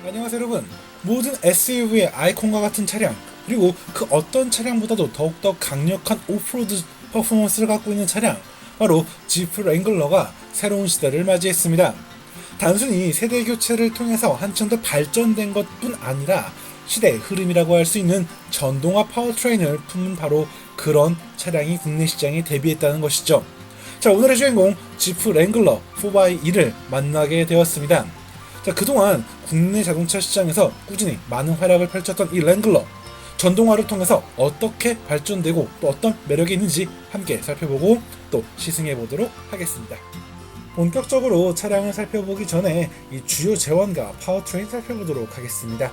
안녕하세요 여러분. 모든 SUV의 아이콘과 같은 차량, 그리고 그 어떤 차량보다도 더욱더 강력한 오프로드 퍼포먼스를 갖고 있는 차량, 바로 지프 랭글러가 새로운 시대를 맞이했습니다. 단순히 세대 교체를 통해서 한층 더 발전된 것뿐 아니라 시대의 흐름이라고 할 수 있는 전동화 파워트레인을 품은 바로 그런 차량이 국내 시장에 데뷔했다는 것이죠. 자, 오늘의 주인공 지프 랭글러 4x2를 만나게 되었습니다. 자, 그동안 국내 자동차 시장에서 꾸준히 많은 활약을 펼쳤던 이 랭글러, 전동화를 통해서 어떻게 발전되고 또 어떤 매력이 있는지 함께 살펴보고 또 시승해 보도록 하겠습니다. 본격적으로 차량을 살펴보기 전에 이 주요 제원과 파워트레인 살펴보도록 하겠습니다.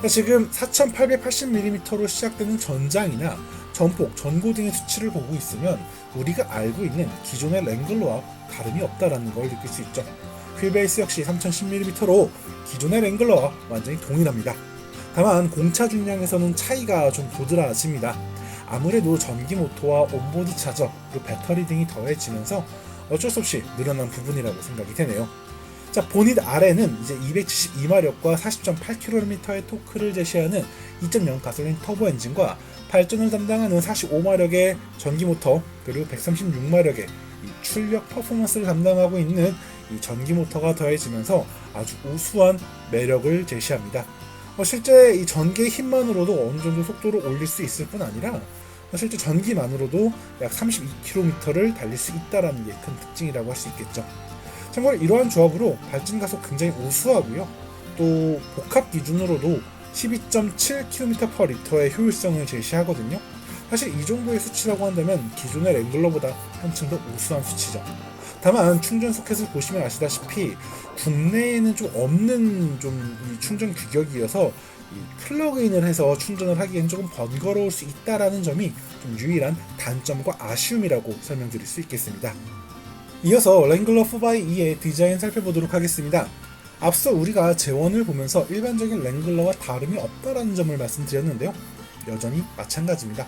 자, 지금 4880mm로 시작되는 전장이나 전폭, 전고 등의 수치를 보고 있으면 우리가 알고 있는 기존의 랭글러와 다름이 없다는 걸 느낄 수 있죠. 휠베이스 역시 3010mm로 기존의 랭글러와 완전히 동일합니다. 다만 공차 중량에서는 차이가 좀 도드라집니다. 아무래도 전기 모터와 온보드 차저, 그리고 배터리 등이 더해지면서 어쩔 수 없이 늘어난 부분이라고 생각이 되네요. 자, 보닛 아래는 이제 272마력과 40.8km의 토크를 제시하는 2.0 가솔린 터보 엔진과 발전을 담당하는 45마력의 전기 모터, 그리고 136마력의 출력 퍼포먼스를 담당하고 있는 이 전기 모터가 더해지면서 아주 우수한 매력을 제시합니다. 실제 이 전기의 힘만으로도 어느 정도 속도를 올릴 수 있을 뿐 아니라 실제 전기만으로도 약 32km를 달릴 수 있다는 게 큰 특징이라고 할 수 있겠죠. 참고로 이러한 조합으로 발진 가속 굉장히 우수하고요. 또 복합 기준으로도 12.7km/L의 효율성을 제시하거든요. 사실 이 정도의 수치라고 한다면 기존의 랭글러보다 한층 더 우수한 수치죠. 다만 충전 소켓을 보시면 아시다시피 국내에는 좀 없는 이 충전 규격이어서 이 플러그인을 해서 충전을 하기엔 조금 번거로울 수 있다라는 점이 좀 유일한 단점과 아쉬움이라고 설명드릴 수 있겠습니다. 이어서 랭글러 4x2의 디자인 살펴보도록 하겠습니다. 앞서 우리가 제원을 보면서 일반적인 랭글러와 다름이 없다라는 점을 말씀드렸는데요. 여전히 마찬가지입니다.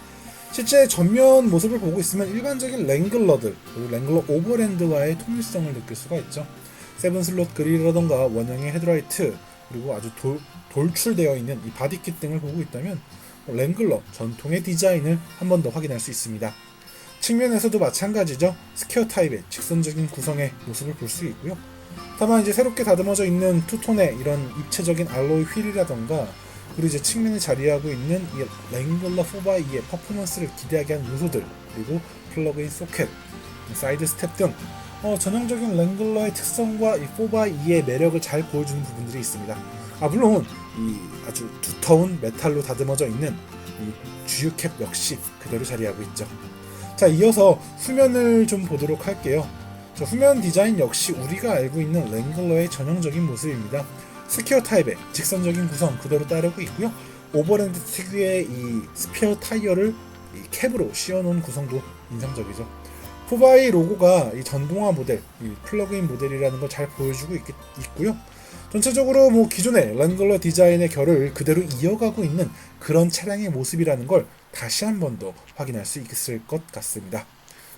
실제 전면 모습을 보고 있으면 일반적인 랭글러들, 그리고 랭글러 오버랜드와의 통일성을 느낄 수가 있죠. 7슬롯 그릴이라던가 원형의 헤드라이트, 그리고 아주 돌출되어 있는 이 바디킷 등을 보고 있다면 랭글러 전통의 디자인을 한 번 더 확인할 수 있습니다. 측면에서도 마찬가지죠. 스퀘어 타입의 직선적인 구성의 모습을 볼 수 있고요. 다만 이제 새롭게 다듬어져 있는 투톤의 이런 입체적인 알로이 휠이라던가, 그리고 이제 측면에 자리하고 있는 이 랭글러 4x2의 퍼포먼스를 기대하게 한 요소들, 그리고 플러그인 소켓, 사이드 스텝 등 전형적인 랭글러의 특성과 이 4x2의 매력을 잘 보여주는 부분들이 있습니다. 물론 이 아주 두터운 메탈로 다듬어져 있는 이 주유 캡 역시 그대로 자리하고 있죠. 자, 이어서 후면을 좀 보도록 할게요. 자, 후면 디자인 역시 우리가 알고 있는 랭글러의 전형적인 모습입니다. 스퀘어 타입의 직선적인 구성 그대로 따르고 있고요. 오버랜드 특유의 이 스페어 타이어를 이 캡으로 씌워놓은 구성도 인상적이죠. 4x 로고가 이 전동화 모델, 이 플러그인 모델이라는 걸 잘 보여주고 있고요. 전체적으로 기존의 랭글러 디자인의 결을 그대로 이어가고 있는 그런 차량의 모습이라는 걸 다시 한 번 더 확인할 수 있을 것 같습니다.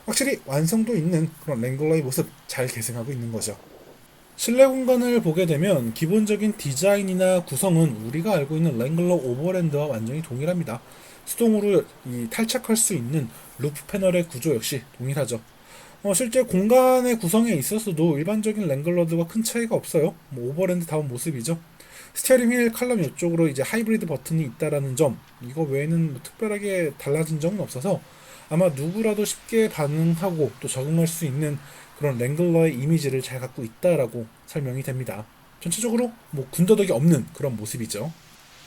확실히 완성도 있는 그런 랭글러의 모습 잘 계승하고 있는 거죠. 실내 공간을 보게 되면 기본적인 디자인이나 구성은 우리가 알고 있는 랭글러 오버랜드와 완전히 동일합니다. 수동으로 탈착할 수 있는 루프 패널의 구조 역시 동일하죠. 실제 공간의 구성에 있어서도 일반적인 랭글러들과 큰 차이가 없어요. 오버랜드다운 모습이죠. 스티어링 휠 칼럼 이쪽으로 이제 하이브리드 버튼이 있다라는 점, 이거 외에는 특별하게 달라진 점은 없어서 아마 누구라도 쉽게 반응하고 또 적응할 수 있는 그런 랭글러의 이미지를 잘 갖고 있다라고 설명이 됩니다. 전체적으로 군더더기 없는 그런 모습이죠.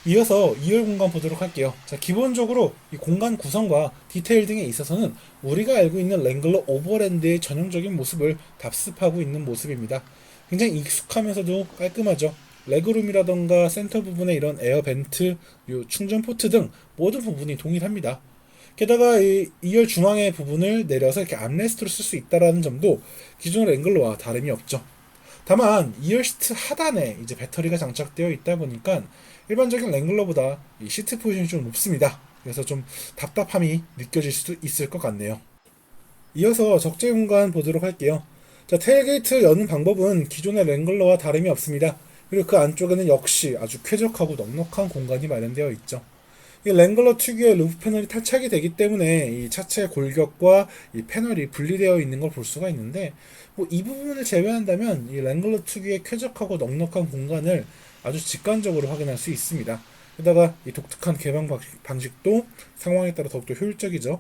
이어서 2열 공간 보도록 할게요. 자, 기본적으로 이 공간 구성과 디테일 등에 있어서는 우리가 알고 있는 랭글러 오버랜드의 전형적인 모습을 답습하고 있는 모습입니다. 굉장히 익숙하면서도 깔끔하죠. 레그룸이라던가 센터 부분에 이런 에어 벤트, 충전 포트 등 모든 부분이 동일합니다. 게다가 이 2열 중앙의 부분을 내려서 이렇게 암레스트로 쓸 수 있다는 점도 기존 랭글러와 다름이 없죠. 다만 2열 시트 하단에 이제 배터리가 장착되어 있다 보니까 일반적인 랭글러보다 이 시트 포지션이 좀 높습니다. 그래서 좀 답답함이 느껴질 수도 있을 것 같네요. 이어서 적재 공간 보도록 할게요. 자, 테일게이트 여는 방법은 기존의 랭글러와 다름이 없습니다. 그리고 그 안쪽에는 역시 아주 쾌적하고 넉넉한 공간이 마련되어 있죠. 이 랭글러 특유의 루프 패널이 탈착이 되기 때문에 이 차체 골격과 이 패널이 분리되어 있는 걸 볼 수가 있는데, 뭐 이 부분을 제외한다면 이 랭글러 특유의 쾌적하고 넉넉한 공간을 아주 직관적으로 확인할 수 있습니다. 게다가 이 독특한 개방 방식도 상황에 따라 더욱더 효율적이죠.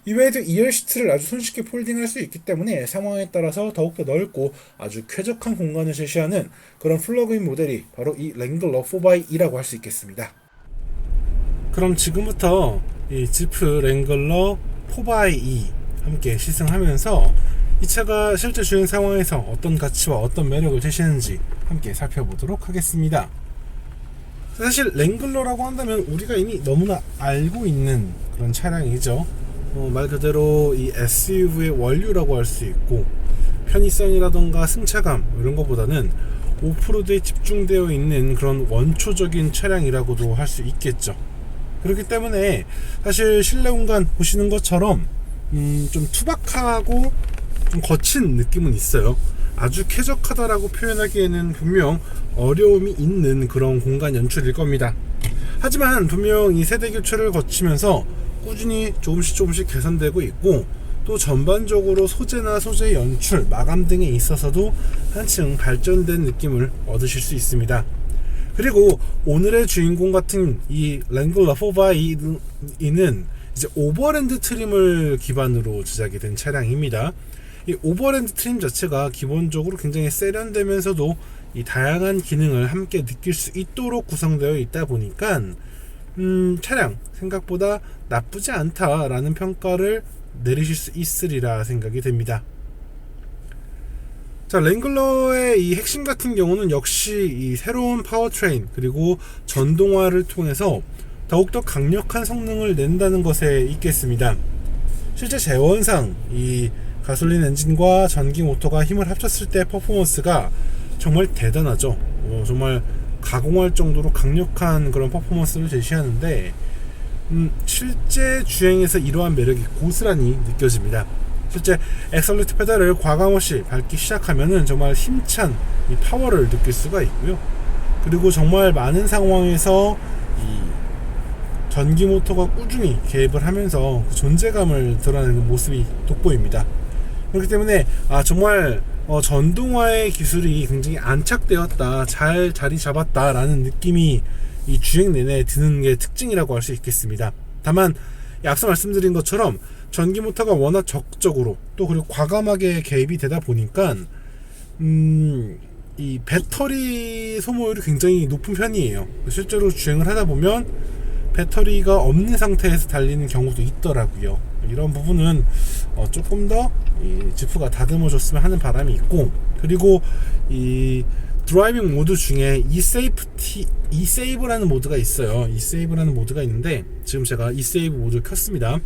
이외에도 2열 시트를 아주 손쉽게 폴딩할 수 있기 때문에 상황에 따라서 더욱더 넓고 아주 쾌적한 공간을 제시하는 그런 플러그인 모델이 바로 이 랭글러 4x2라고 할 수 있겠습니다. 그럼 지금부터 이 지프 랭글러 4x2 함께 시승하면서 이 차가 실제 주행 상황에서 어떤 가치와 어떤 매력을 제시하는지 함께 살펴보도록 하겠습니다. 사실 랭글러라고 한다면 우리가 이미 너무나 알고 있는 그런 차량이죠. 말 그대로 이 SUV의 원류라고 할 수 있고, 편의성이라던가 승차감 이런 것보다는 오프로드에 집중되어 있는 그런 원초적인 차량이라고도 할 수 있겠죠. 그렇기 때문에 사실 실내 공간 보시는 것처럼 좀 투박하고 좀 거친 느낌은 있어요. 아주 쾌적하다라고 표현하기에는 분명 어려움이 있는 그런 공간 연출일 겁니다. 하지만 분명 이 세대 교체를 거치면서 꾸준히 조금씩 개선되고 있고, 또 전반적으로 소재나 소재 연출, 마감 등에 있어서도 한층 발전된 느낌을 얻으실 수 있습니다. 그리고 오늘의 주인공 같은 이 랭글러 4x2는 이제 오버랜드 트림을 기반으로 제작이 된 차량입니다. 이 오버랜드 트림 자체가 기본적으로 굉장히 세련되면서도 이 다양한 기능을 함께 느낄 수 있도록 구성되어 있다 보니까 차량 생각보다 나쁘지 않다라는 평가를 내리실 수 있으리라 생각이 됩니다. 자, 랭글러의 이 핵심 같은 경우는 역시 이 새로운 파워트레인 그리고 전동화를 통해서 더욱더 강력한 성능을 낸다는 것에 있겠습니다. 실제 재원상 이 가솔린 엔진과 전기 모터가 힘을 합쳤을 때 퍼포먼스가 정말 대단하죠. 정말 가공할 정도로 강력한 그런 퍼포먼스를 제시하는데, 실제 주행에서 이러한 매력이 고스란히 느껴집니다. 실제 엑셀레이터 페달을 과감 없이 밟기 시작하면은 정말 힘찬 이 파워를 느낄 수가 있고요. 그리고 정말 많은 상황에서 이 전기 모터가 꾸준히 개입을 하면서 그 존재감을 드러내는 모습이 돋보입니다. 그렇기 때문에 정말 전동화의 기술이 굉장히 안착되었다, 잘 자리 잡았다라는 느낌이 이 주행 내내 드는 게 특징이라고 할 수 있겠습니다. 다만 앞서 말씀드린 것처럼 전기 모터가 워낙 적극적으로 또 그리고 과감하게 개입이 되다 보니까 이 배터리 소모율이 굉장히 높은 편이에요. 실제로 주행을 하다 보면 배터리가 없는 상태에서 달리는 경우도 있더라고요. 이런 부분은 조금 더 이 지프가 다듬어 줬으면 하는 바람이 있고, 그리고 이 드라이빙 모드 중에 eSave라는 모드가 있어요. eSave라는 모드가 있는데 지금 제가 eSave 모드를 켰습니다.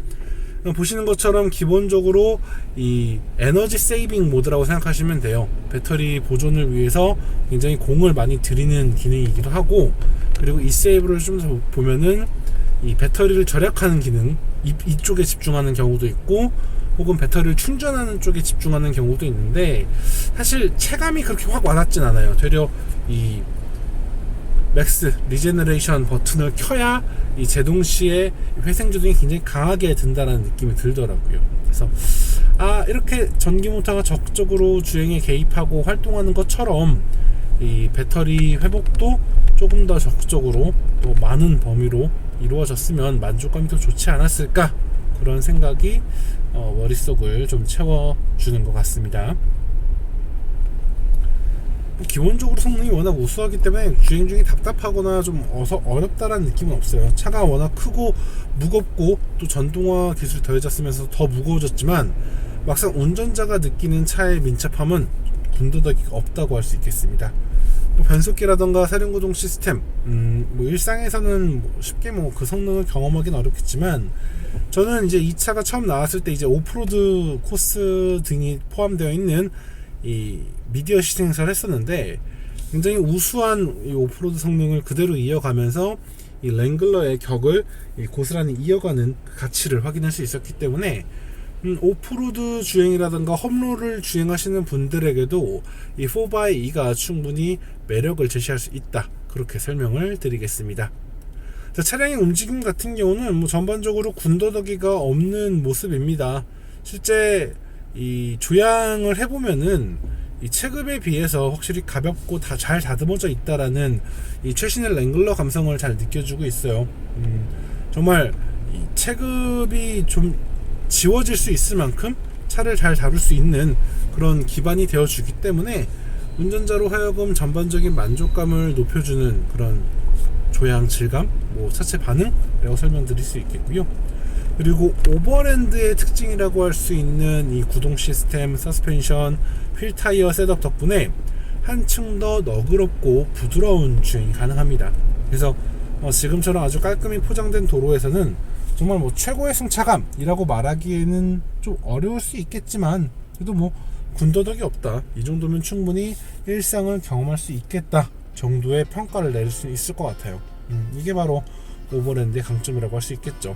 보시는 것처럼 기본적으로 이 에너지 세이빙 모드라고 생각하시면 돼요. 배터리 보존을 위해서 굉장히 공을 많이 들이는 기능이기도 하고, 그리고 eSave를 좀 더 보면은 이 배터리를 절약하는 기능, 이쪽에 집중하는 경우도 있고, 혹은 배터리를 충전하는 쪽에 집중하는 경우도 있는데, 사실 체감이 그렇게 확 와닿진 않아요. 되려 이 맥스 리제너레이션 버튼을 켜야 이 제동시에 회생조동이 굉장히 강하게 든다는 느낌이 들더라고요. 그래서 이렇게 전기 모터가 적극적으로 주행에 개입하고 활동하는 것처럼 이 배터리 회복도 조금 더 적극적으로 또 많은 범위로 이루어졌으면 만족감이 더 좋지 않았을까, 그런 생각이 머릿속을 좀 채워주는 것 같습니다. 기본적으로 성능이 워낙 우수하기 때문에 주행 중에 답답하거나 좀 어렵다라는 느낌은 없어요. 차가 워낙 크고 무겁고 또 전동화 기술이 더해졌으면서 더 무거워졌지만, 막상 운전자가 느끼는 차의 민첩함은 군더더기가 없다고 할 수 있겠습니다. 변속기라던가 사륜구동 시스템, 일상에서는 쉽게 그 성능을 경험하기는 어렵겠지만, 저는 이제 이 차가 처음 나왔을 때 이제 오프로드 코스 등이 포함되어 있는 이 미디어 시트 행사를 했었는데, 굉장히 우수한 이 오프로드 성능을 그대로 이어가면서 이 랭글러의 격을 고스란히 이어가는 가치를 확인할 수 있었기 때문에 오프로드 주행이라든가 험로를 주행하시는 분들에게도 이 4x2가 충분히 매력을 제시할 수 있다, 그렇게 설명을 드리겠습니다. 자, 차량의 움직임 같은 경우는 뭐 전반적으로 군더더기가 없는 모습입니다. 실제 이 조향을 해보면은 이 체급에 비해서 확실히 가볍고 다 잘 다듬어져 있다라는 이 최신의 랭글러 감성을 잘 느껴주고 있어요. 정말 이 체급이 좀 지워질 수 있을 만큼 차를 잘 다룰 수 있는 그런 기반이 되어주기 때문에 운전자로 하여금 전반적인 만족감을 높여주는 그런 조향 질감, 뭐 차체 반응이라고 설명드릴 수 있겠고요. 그리고 오버랜드의 특징이라고 할 수 있는 이 구동 시스템, 서스펜션, 휠 타이어 셋업 덕분에 한층 더 너그럽고 부드러운 주행이 가능합니다. 그래서 지금처럼 아주 깔끔히 포장된 도로에서는 정말 뭐 최고의 승차감이라고 말하기에는 좀 어려울 수 있겠지만, 그래도 뭐 군더더기 없다, 이 정도면 충분히 일상을 경험할 수 있겠다 정도의 평가를 내릴 수 있을 것 같아요. 이게 바로 오버랜드의 강점이라고 할 수 있겠죠.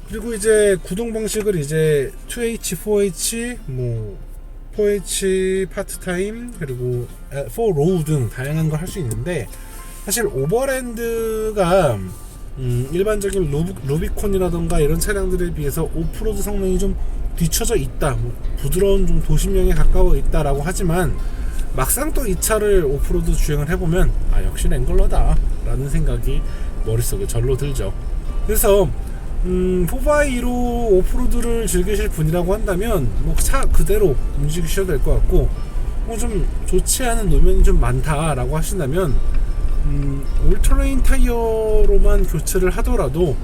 그리고 이제 구동 방식을 이제 2H, 4H, 뭐 4H 파트타임, 그리고 4로우 등 다양한 걸 할 수 있는데, 사실 오버랜드가 일반적인 루비콘이라던가 이런 차량들에 비해서 오프로드 성능이 좀 뒤처져 있다, 뭐 부드러운 좀 도심형에 가까워 있다라고 하지만, 막상 또 이 차를 오프로드 주행을 해보면 역시 랭글러다 라는 생각이 머릿속에 절로 들죠. 그래서 4x2로 오프로드를 즐기실 분이라고 한다면 뭐 차 그대로 움직이셔도 될 것 같고, 뭐 좀 좋지 않은 노면이 좀 많다라고 하신다면 올터레인 타이어로만 교체를 하더라도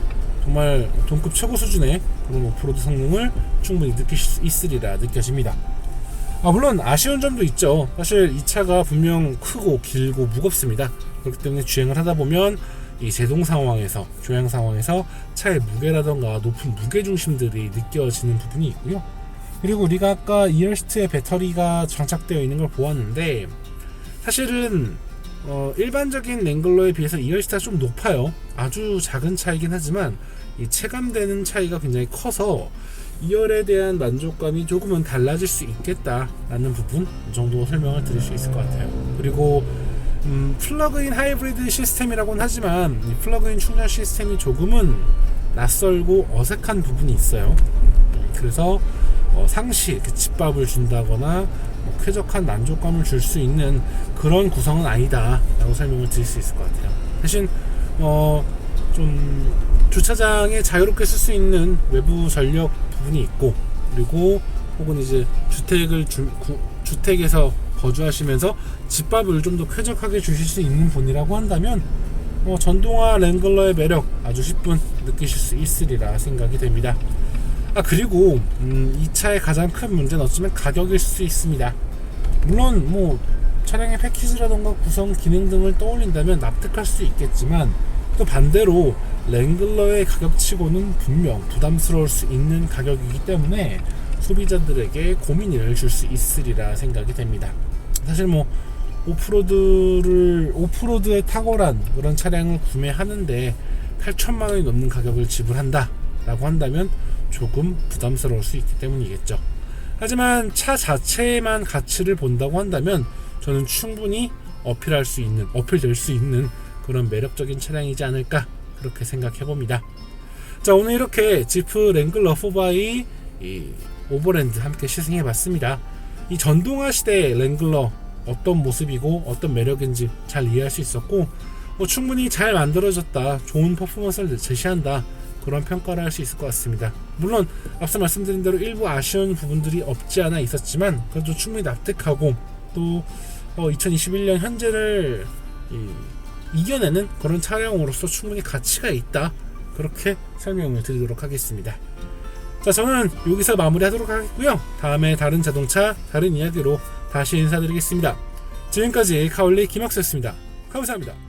정말 동급 최고 수준의 그런 오프로드 성능을 충분히 느끼실 수 있으리라 느껴집니다. 물론 아쉬운 점도 있죠. 사실 이 차가 분명 크고 길고 무겁습니다. 그렇기 때문에 주행을 하다 보면 이 제동 상황에서, 조향 상황에서 차의 무게라던가 높은 무게 중심들이 느껴지는 부분이 있고요. 그리고 우리가 아까 2열시트에 배터리가 장착되어 있는 걸 보았는데, 사실은 일반적인 랭글러에 비해서 2열시트가 좀 높아요. 아주 작은 차이긴 하지만 이 체감되는 차이가 굉장히 커서 2열에 대한 만족감이 조금은 달라질 수 있겠다라는 부분 정도 설명을 드릴 수 있을 것 같아요. 그리고 플러그인 하이브리드 시스템이라고는 하지만 이 플러그인 충전 시스템이 조금은 낯설고 어색한 부분이 있어요. 그래서 상시 집밥을 준다거나 쾌적한 만족감을 줄 수 있는 그런 구성은 아니다 라고 설명을 드릴 수 있을 것 같아요. 대신 좀 주차장에 자유롭게 쓸 수 있는 외부 전력 부분이 있고, 그리고 혹은 이제 주택에서 거주하시면서 집밥을 좀 더 쾌적하게 주실 수 있는 분이라고 한다면 전동화 랭글러의 매력 아주 10분 느끼실 수 있으리라 생각이 됩니다. 그리고 이 차의 가장 큰 문제는 어쩌면 가격일 수 있습니다. 물론 뭐 차량의 패키지라던가 구성 기능 등을 떠올린다면 납득할 수 있겠지만, 또 반대로 랭글러의 가격치고는 분명 부담스러울 수 있는 가격이기 때문에 소비자들에게 고민을 줄 수 있으리라 생각이 됩니다. 사실 뭐 오프로드에 탁월한 그런 차량을 구매하는데 8천만 원이 넘는 가격을 지불한다 라고 한다면 조금 부담스러울 수 있기 때문이겠죠. 하지만 차 자체만 가치를 본다고 한다면 저는 충분히 어필될 수 있는 그런 매력적인 차량이지 않을까, 그렇게 생각해 봅니다. 자, 오늘 이렇게 지프 랭글러 4x2 오버랜드 함께 시승해 봤습니다. 이 전동화 시대의 랭글러 어떤 모습이고 어떤 매력인지 잘 이해할 수 있었고, 충분히 잘 만들어졌다, 좋은 퍼포먼스를 제시한다, 그런 평가를 할 수 있을 것 같습니다. 물론 앞서 말씀드린 대로 일부 아쉬운 부분들이 없지 않아 있었지만, 그래도 충분히 납득하고 또 2021년 현재를 이겨내는 그런 차량으로서 충분히 가치가 있다, 그렇게 설명을 드리도록 하겠습니다. 자, 저는 여기서 마무리하도록 하겠고요. 다음에 다른 자동차, 다른 이야기로 다시 인사드리겠습니다. 지금까지 카올리 김학수였습니다. 감사합니다.